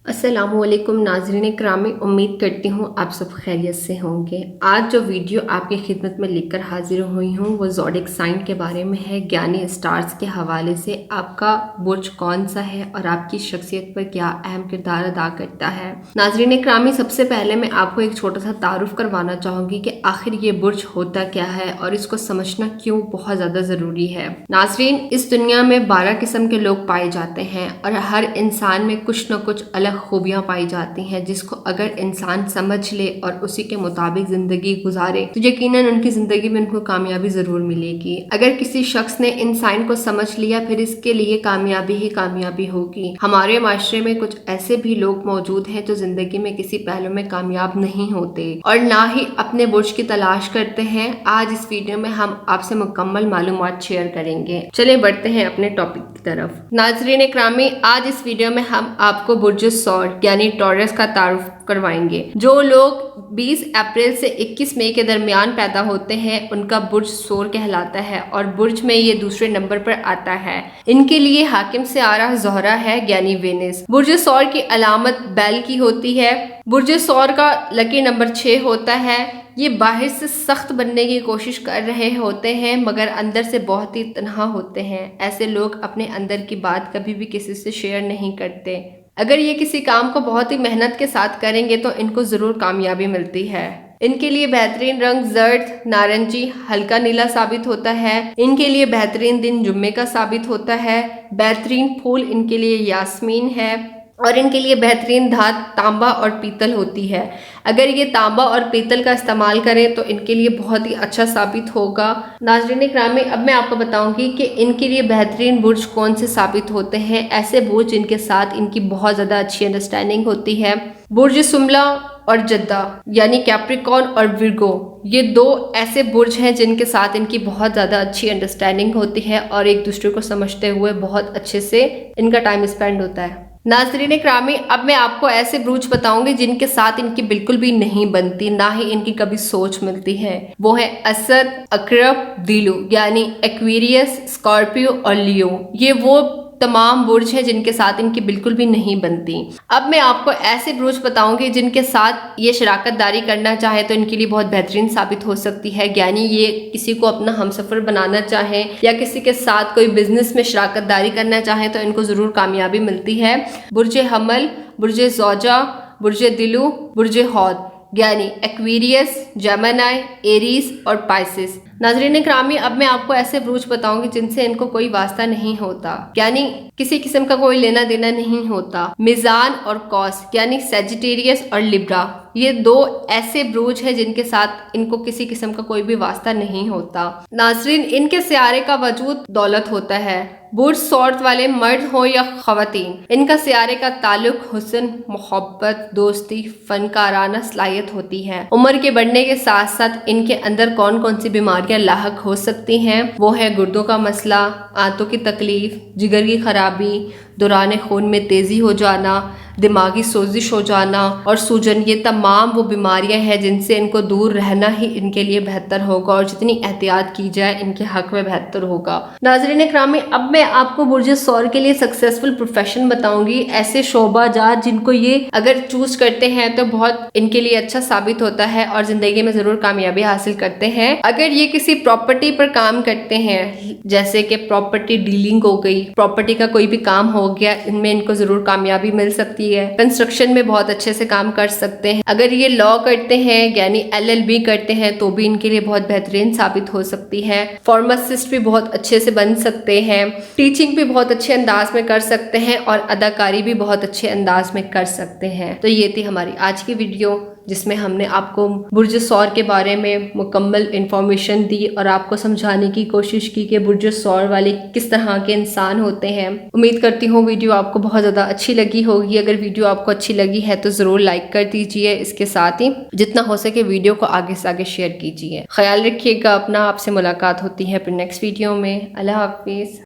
السلام علیکم ناظرین کرامی، امید کرتی ہوں آپ سب خیریت سے ہوں گے۔ آج جو ویڈیو آپ کی خدمت میں لے کر حاضر ہوئی ہوں وہ زوڈک سائن کے بارے میں ہے، یعنی اسٹارز کے حوالے سے آپ کا برج کون سا ہے اور آپ کی شخصیت پر کیا اہم کردار ادا کرتا ہے۔ ناظرین کرامی، سب سے پہلے میں آپ کو ایک چھوٹا سا تعارف کروانا چاہوں گی کہ آخر یہ برج ہوتا کیا ہے اور اس کو سمجھنا کیوں بہت زیادہ ضروری ہے۔ ناظرین، اس دنیا میں 12 قسم کے لوگ پائے جاتے ہیں اور ہر انسان میں کچھ نہ کچھ الگ خوبیاں پائی جاتی ہیں، جس کو اگر انسان سمجھ لے اور اسی کے مطابق زندگی گزارے تو یقیناً ان کی زندگی میں ان کو کامیابی ضرور ملے گی۔ اگر کسی شخص نے ان سائن کو سمجھ لیا پھر اس کے لیے کامیابی ہی کامیابی ہوگی۔ ہمارے معاشرے میں کچھ ایسے بھی لوگ موجود ہیں جو زندگی میں کسی پہلو میں کامیاب نہیں ہوتے اور نہ ہی اپنے برج کی تلاش کرتے ہیں۔ آج اس ویڈیو میں ہم آپ سے مکمل معلومات شیئر کریں گے۔ چلیں بڑھتے ہیں اپنے ٹاپک کی طرف۔ ناظرین اکرامی، آج اس ویڈیو میں ہم آپ کو برج ثور یعنی ٹورس کا تعارف کروائیں گے۔ جو لوگ 20 اپریل سے 21 مئی کے درمیان پیدا ہوتے ہیں ان کا برج ثور کہلاتا ہے اور برج میں یہ دوسرے نمبر پر آتا ہے۔ ان کے لیے حاکم سیارہ زہرہ ہے یعنی وینس۔ برج ثور کی علامت بیل کی ہوتی ہے۔ برج ثور کا لکی نمبر 6 ہوتا ہے۔ یہ باہر سے سخت بننے کی کوشش کر رہے ہوتے ہیں مگر اندر سے بہت ہی تنہا ہوتے ہیں۔ ایسے لوگ اپنے اندر کی بات کبھی بھی کسی سے شیئر نہیں کرتے۔ اگر یہ کسی کام کو بہت ہی محنت کے ساتھ کریں گے تو ان کو ضرور کامیابی ملتی ہے۔ ان کے لیے بہترین رنگ زرد، نارنجی، ہلکا نیلا ثابت ہوتا ہے۔ ان کے لیے بہترین دن جمعے کا ثابت ہوتا ہے۔ بہترین پھول ان کے لیے یاسمین ہے اور ان کے لیے بہترین دھات تانبا اور پیتل ہوتی ہے۔ اگر یہ تانبا اور پیتل کا استعمال کریں تو ان کے لیے بہت ہی اچھا ثابت ہوگا۔ ناظرین اکرامی، اب میں آپ کو بتاؤں گی کہ ان کے لیے بہترین برج کون سے ثابت ہوتے ہیں۔ ایسے برج جن کے ساتھ ان کی بہت زیادہ اچھی انڈرسٹینڈنگ ہوتی ہے۔ برج سملا اور جدہ یعنی کیپریکارن اور ورگو، یہ دو ایسے برج ہیں جن کے ساتھ ان کی بہت زیادہ اچھی انڈرسٹینڈنگ ہوتی ہے اور ایک دوسرے کو سمجھتے ہوئے بہت اچھے سے ان کا ٹائم اسپینڈ ہوتا ہے۔ ناظرین اکرامی، اب میں آپ کو ایسے برج بتاؤں گی جن کے ساتھ ان کی بالکل بھی نہیں بنتی، نہ ہی ان کی کبھی سوچ ملتی ہے۔ وہ ہے اسد، عقرب، دیلو یعنی ایکویریس، اسکارپیو اور لیو۔ یہ وہ تمام برج ہیں جن کے ساتھ ان کی بالکل بھی نہیں بنتی۔ اب میں آپ کو ایسے برج بتاؤں گی جن کے ساتھ یہ شراکت داری کرنا چاہے تو ان کے لیے بہت بہترین ثابت ہو سکتی ہے، یعنی یہ کسی کو اپنا ہمسفر بنانا چاہیں یا کسی کے ساتھ کوئی بزنس میں شراکت داری کرنا چاہیں تو ان کو ضرور کامیابی ملتی ہے۔ برج حمل، برج زوجہ، برج دلو، برج حوت یعنی ایکویریس، جیمنائی، ایریز اور پائسس۔ ناظرین اکرامی، اب میں آپ کو ایسے برج بتاؤں گی جن سے ان کو کوئی واسطہ نہیں ہوتا، یعنی کسی قسم کا کوئی لینا دینا نہیں ہوتا۔ میزان اور قوس یعنی سیجیٹیریس اور لیبرا، یہ دو ایسے برج ہیں جن کے ساتھ ان کو کسی قسم کا کوئی بھی واسطہ نہیں ہوتا۔ ناظرین، ان کے سیارے کا وجود دولت ہوتا ہے۔ برج ثور والے مرد ہو یا خواتین، ان کا سیارے کا تعلق حسن، محبت، دوستی، فنکارانہ صلاحیت ہوتی ہے۔ عمر کے بڑھنے کے ساتھ ساتھ ان کے اندر کون کون سی بیماریاں لاحق ہو سکتی ہیں، وہ ہے گردوں کا مسئلہ، آنتوں کی تکلیف، جگر کی خرابی، دوران خون میں تیزی ہو جانا، دماغی سوزش ہو جانا اور سوجن۔ یہ تمام وہ بیماریاں ہیں جن سے ان کو دور رہنا ہی ان کے لیے بہتر ہوگا اور جتنی احتیاط کی جائے ان کے حق میں بہتر ہوگا۔ ناظرین اکرامی، اب میں آپ کو برج ثور کے لیے سکسیسفل پروفیشن بتاؤں گی، ایسے شعبہ جات جن کو یہ اگر چوز کرتے ہیں تو بہت ان کے لیے اچھا ثابت ہوتا ہے اور زندگی میں ضرور کامیابی حاصل کرتے ہیں۔ اگر یہ کسی پراپرٹی پر کام کرتے ہیں، جیسے کہ پراپرٹی ڈیلنگ ہو گئی، پراپرٹی کا کوئی بھی کام ہو گیا، ان میں ان کو ضرور کامیابی مل سکتی ہے۔ کنسٹرکشن میں بہت اچھے سے کام کر سکتے ہیں۔ اگر یہ لاء کرتے ہیں یعنی LLB کرتے ہیں تو بھی ان کے لیے بہت بہترین ثابت ہو سکتی ہے۔ فارماسسٹ بھی بہت اچھے سے بن سکتے ہیں۔ ٹیچنگ بھی بہت اچھے انداز میں کر سکتے ہیں اور اداکاری بھی بہت اچھے انداز میں کر سکتے ہیں۔ تو یہ تھی ہماری آج کی ویڈیو جس میں ہم نے آپ کو برج ثور کے بارے میں مکمل انفارمیشن دی اور آپ کو سمجھانے کی کوشش کی کہ برج ثور والے کس طرح کے انسان ہوتے ہیں۔ امید کرتی ہوں ویڈیو آپ کو بہت زیادہ اچھی لگی ہوگی۔ اگر ویڈیو آپ کو اچھی لگی ہے تو ضرور لائک کر دیجئے، اس کے ساتھ ہی جتنا ہو سکے ویڈیو کو آگے سے آگے شیئر کیجئے۔ خیال رکھیے گا اپنا، آپ سے ملاقات ہوتی ہے پھر نیکسٹ ویڈیو میں۔ اللہ حافظ۔